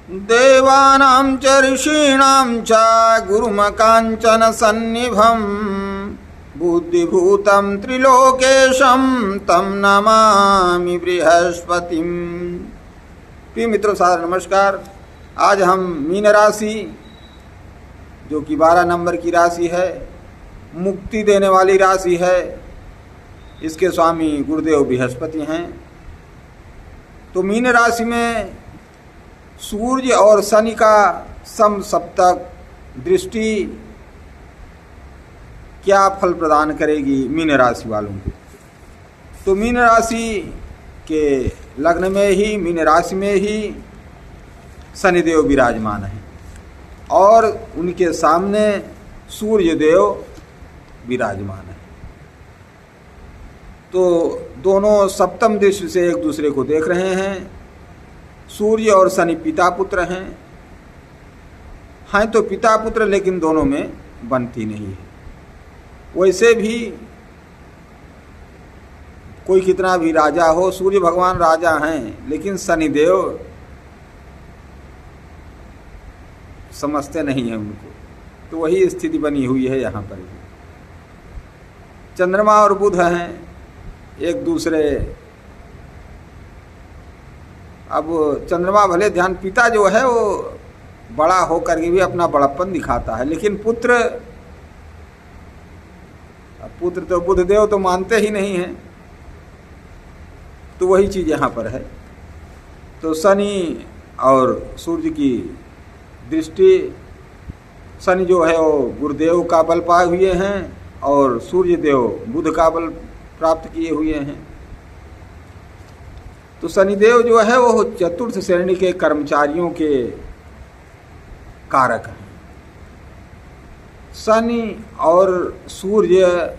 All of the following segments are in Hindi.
देवानां च ऋषीणां च गुरुमकाञ्चन सन्निभं बुद्धिभूतं त्रिलोकेशं तं नमामि बृहस्पतिं। प्रिय मित्रों, सादर नमस्कार। आज हम मीन राशि, जो कि 12 नंबर की राशि है, मुक्ति देने वाली राशि है, इसके स्वामी गुरुदेव बृहस्पति हैं। तो मीन राशि में सूर्य और शनि का समसप्तक दृष्टि क्या फल प्रदान करेगी मीन राशि वालों को। तो मीन राशि के लग्न में ही, मीन राशि में ही शनिदेव विराजमान है और उनके सामने सूर्य देव विराजमान है। तो दोनों सप्तम दृष्टि से एक दूसरे को देख रहे हैं। सूर्य और शनि पिता पुत्र हैं तो पिता पुत्र, लेकिन दोनों में बनती नहीं है। वैसे भी कोई कितना भी राजा हो, सूर्य भगवान राजा हैं, लेकिन शनिदेव समझते नहीं हैं उनको। तो वही स्थिति बनी हुई है यहाँ पर भी। चंद्रमा और बुध हैं एक दूसरे। अब चंद्रमा भले ध्यान, पिता जो है वो बड़ा होकर के भी अपना बड़प्पन दिखाता है, लेकिन पुत्र तो बुधदेव तो मानते ही नहीं हैं। तो वही चीज़ यहाँ पर है। तो शनि और सूर्य की दृष्टि, शनि जो है वो गुरुदेव का बल पाए हुए हैं और सूर्य देव बुध का बल प्राप्त किए हुए हैं। तो शनिदेव जो है वो चतुर्थ श्रेणी के कर्मचारियों के कारक हैं। शनि और सूर्य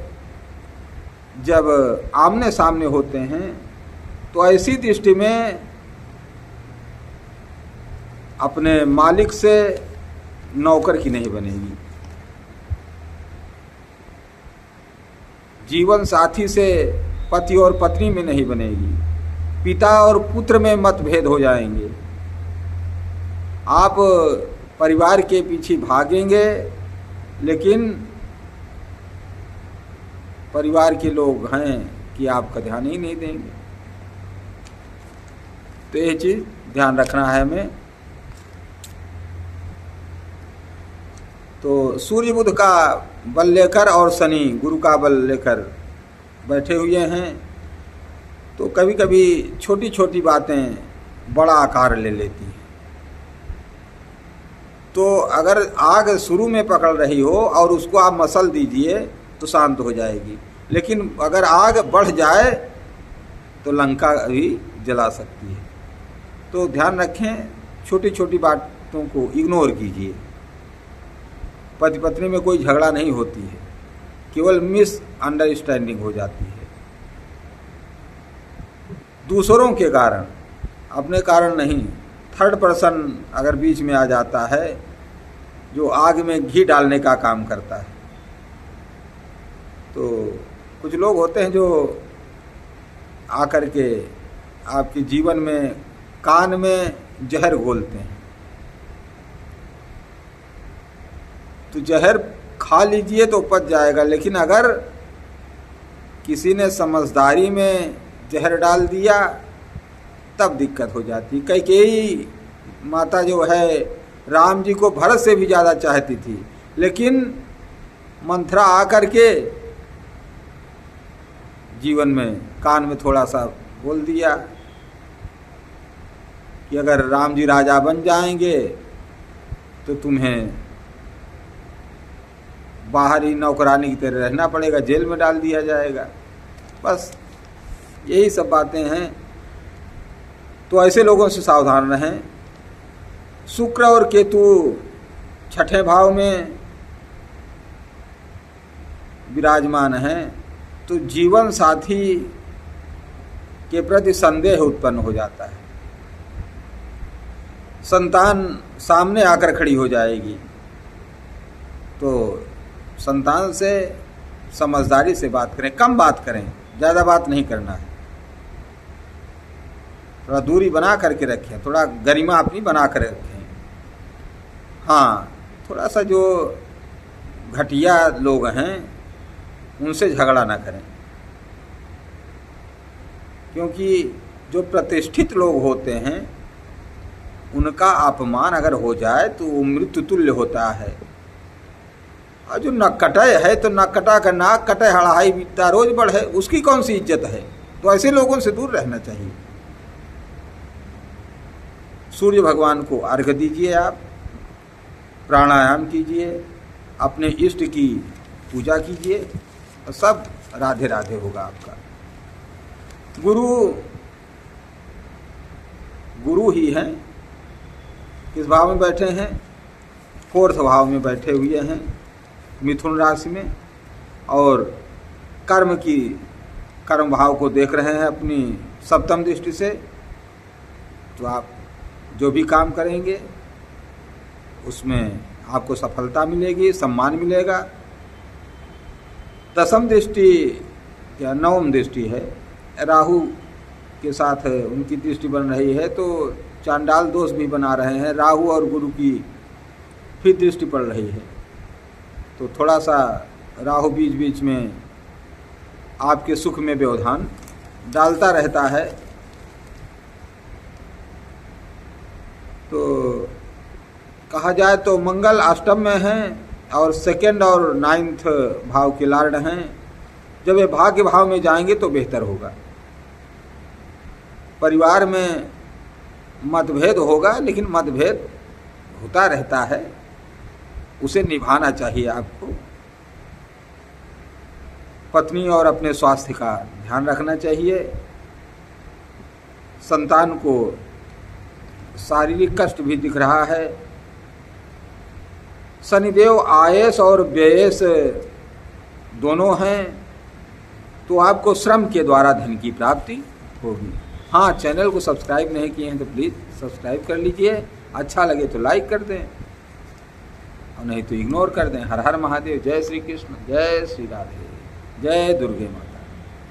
जब आमने सामने होते हैं तो ऐसी दृष्टि में अपने मालिक से नौकर की नहीं बनेगी, जीवन साथी से पति और पत्नी में नहीं बनेगी, पिता और पुत्र में मतभेद हो जाएंगे। आप परिवार के पीछे भागेंगे, लेकिन परिवार के लोग हैं कि आपका ध्यान ही नहीं देंगे। तो ये चीज़ ध्यान रखना है हमें। तो सूर्य बुध का बल लेकर और शनि गुरु का बल लेकर बैठे हुए हैं। तो कभी कभी छोटी छोटी बातें बड़ा आकार ले लेती हैं। तो अगर आग शुरू में पकड़ रही हो और उसको आप मसल दीजिए तो शांत हो जाएगी, लेकिन अगर आग बढ़ जाए तो लंका भी जला सकती है। तो ध्यान रखें, छोटी छोटी बातों को इग्नोर कीजिए। पति पत्नी में कोई झगड़ा नहीं होती है, केवल मिसअंडरस्टैंडिंग हो जाती है दूसरों के कारण, अपने कारण नहीं। थर्ड पर्सन अगर बीच में आ जाता है, जो आग में घी डालने का काम करता है। तो कुछ लोग होते हैं जो आकर के आपके जीवन में कान में जहर घोलते हैं। तो जहर खा लीजिए तो पच जाएगा, लेकिन अगर किसी ने समझदारी में जहर डाल दिया तब दिक्कत हो जाती। कैकेयी माता जो है राम जी को भरत से भी ज़्यादा चाहती थी, लेकिन मंथरा आकर के जीवन में कान में थोड़ा सा बोल दिया कि अगर राम जी राजा बन जाएंगे तो तुम्हें बाहरी नौकरानी की तरह रहना पड़ेगा, जेल में डाल दिया जाएगा। बस यही सब बातें हैं। तो ऐसे लोगों से सावधान रहें। शुक्र और केतु छठे भाव में विराजमान हैं, तो जीवन साथी के प्रति संदेह उत्पन्न हो जाता है। संतान सामने आकर खड़ी हो जाएगी। तो संतान से समझदारी से बात करें, कम बात करें, ज़्यादा बात नहीं करना है। थोड़ा दूरी बना करके रखें, थोड़ा गरिमा अपनी बना कर रखें। हाँ, थोड़ा सा जो घटिया लोग हैं उनसे झगड़ा ना करें, क्योंकि जो प्रतिष्ठित लोग होते हैं उनका अपमान अगर हो जाए तो वो मृत्यु तुल्य होता है। और जो नक्कटे है तो नक्कटा का नाक कटे हड़ाई बीतता रोज बढ़े, उसकी कौन सी इज्जत है। तो ऐसे लोगों से दूर रहना चाहिए। सूर्य भगवान को अर्घ्य दीजिए, आप प्राणायाम कीजिए, अपने इष्ट की पूजा कीजिए, और सब राधे राधे होगा आपका। गुरु ही हैं। किस भाव में बैठे हैं? 4th भाव में बैठे हुए हैं, मिथुन राशि में, और कर्म भाव को देख रहे हैं अपनी 7th दृष्टि से। तो आप जो भी काम करेंगे उसमें आपको सफलता मिलेगी, सम्मान मिलेगा। 10th दृष्टि या 9th दृष्टि है, राहु के साथ उनकी दृष्टि बन रही है, तो चांडाल दोष भी बना रहे हैं। राहु और गुरु की फिर दृष्टि पड़ रही है, तो थोड़ा सा राहु बीच बीच में आपके सुख में व्यवधान डालता रहता है। तो कहा जाए तो मंगल अष्टम में हैं और 2nd और 9th भाव के लॉर्ड हैं। जब ये भाग्य भाव में जाएंगे तो बेहतर होगा। परिवार में मतभेद होगा, लेकिन मतभेद होता रहता है, उसे निभाना चाहिए आपको। पत्नी और अपने स्वास्थ्य का ध्यान रखना चाहिए। संतान को शारीरिक कष्ट भी दिख रहा है। शनिदेव आयस और व्ययस दोनों हैं, तो आपको श्रम के द्वारा धन की प्राप्ति होगी। हाँ, चैनल को सब्सक्राइब नहीं किए हैं तो प्लीज़ सब्सक्राइब कर लीजिए। अच्छा लगे तो लाइक कर दें और नहीं तो इग्नोर कर दें। हर हर महादेव। जय श्री कृष्ण, जय श्री राधे, जय दुर्गे माता।